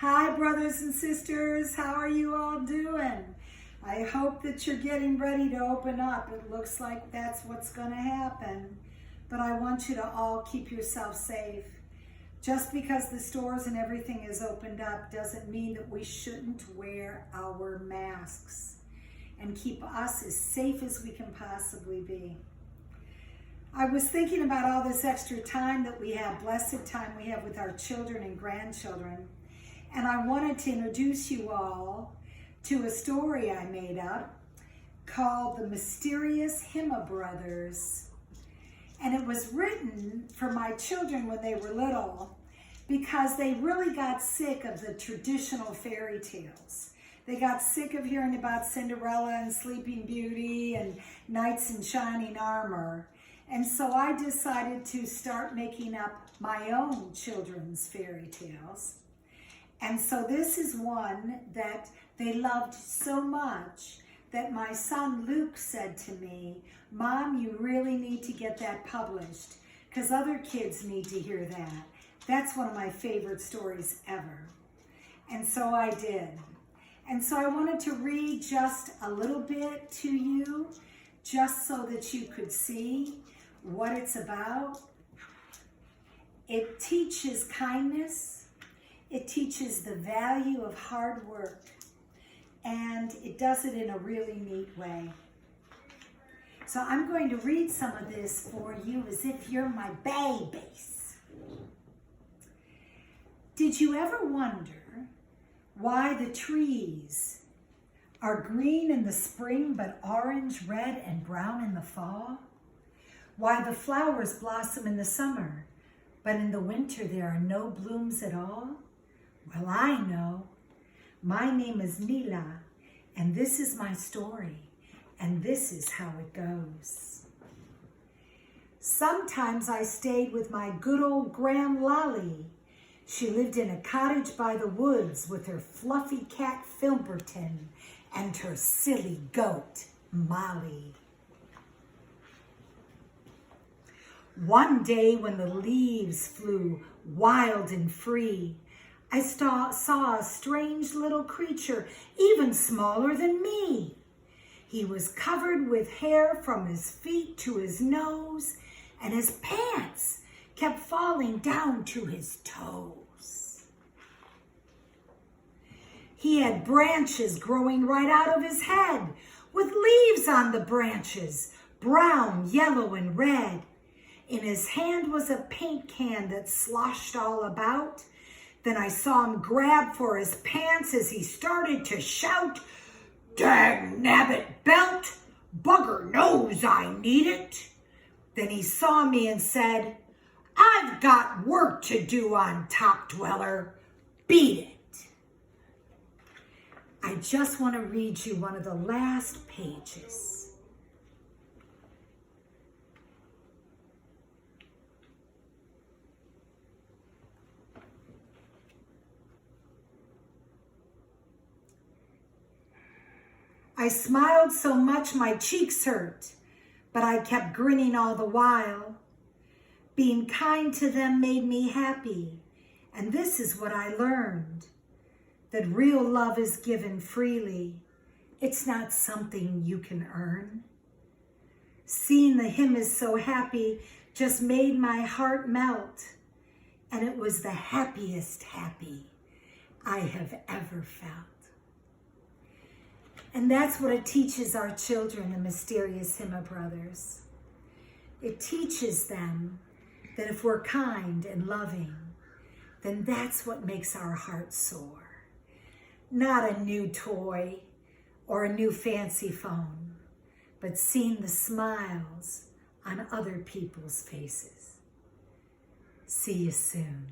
Hi, brothers and sisters. How are you all doing? I hope that you're getting ready to open up. It looks like that's what's going to happen. But I want you to all keep yourself safe. Just because the stores and everything is opened up doesn't mean that we shouldn't wear our masks and keep us as safe as we can possibly be. I was thinking about all this extra time that we have, blessed time we have with our children and grandchildren. And I wanted to introduce you all to a story I made up called The Mysterious Hymma Brothers. And it was written for my children when they were little because they really got sick of the traditional fairy tales. They got sick of hearing about Cinderella and Sleeping Beauty and knights in shining armor. And so I decided to start making up my own children's fairy tales. And so this is one that they loved so much that my son Luke said to me, "Mom, you really need to get that published because other kids need to hear that." That's one of my favorite stories ever. And so I did. And so I wanted to read just a little bit to you, just so that you could see what it's about. It teaches kindness. It teaches the value of hard work, and it does it in a really neat way. So I'm going to read some of this for you as if you're my babies. Did you ever wonder why the trees are green in the spring but orange, red, and brown in the fall? Why the flowers blossom in the summer but in the winter there are no blooms at all? Well, I know. My name is Mila, and this is my story, and this is how it goes. Sometimes I stayed with my good old Gram Lolly. She lived in a cottage by the woods with her fluffy cat Filberton and her silly goat Molly. One day when the leaves flew wild and free, I saw a strange little creature, even smaller than me. He was covered with hair from his feet to his nose, and his pants kept falling down to his toes. He had branches growing right out of his head, with leaves on the branches, brown, yellow, and red. In his hand was a paint can that sloshed all about. Then I saw him grab for his pants as he started to shout, "Dag nabbit belt, bugger knows I need it." Then he saw me and said, "I've got work to do on Top Dweller. Beat it." I just want to read you one of the last pages. I smiled so much my cheeks hurt, but I kept grinning all the while. Being kind to them made me happy, and this is what I learned, that real love is given freely. It's not something you can earn. Seeing the hymn is so happy just made my heart melt, and it was the happiest happy I have ever felt. And that's what it teaches our children, the Mysterious Hymma Brothers. It teaches them that if we're kind and loving, then that's what makes our hearts soar. Not a new toy or a new fancy phone, but seeing the smiles on other people's faces. See you soon.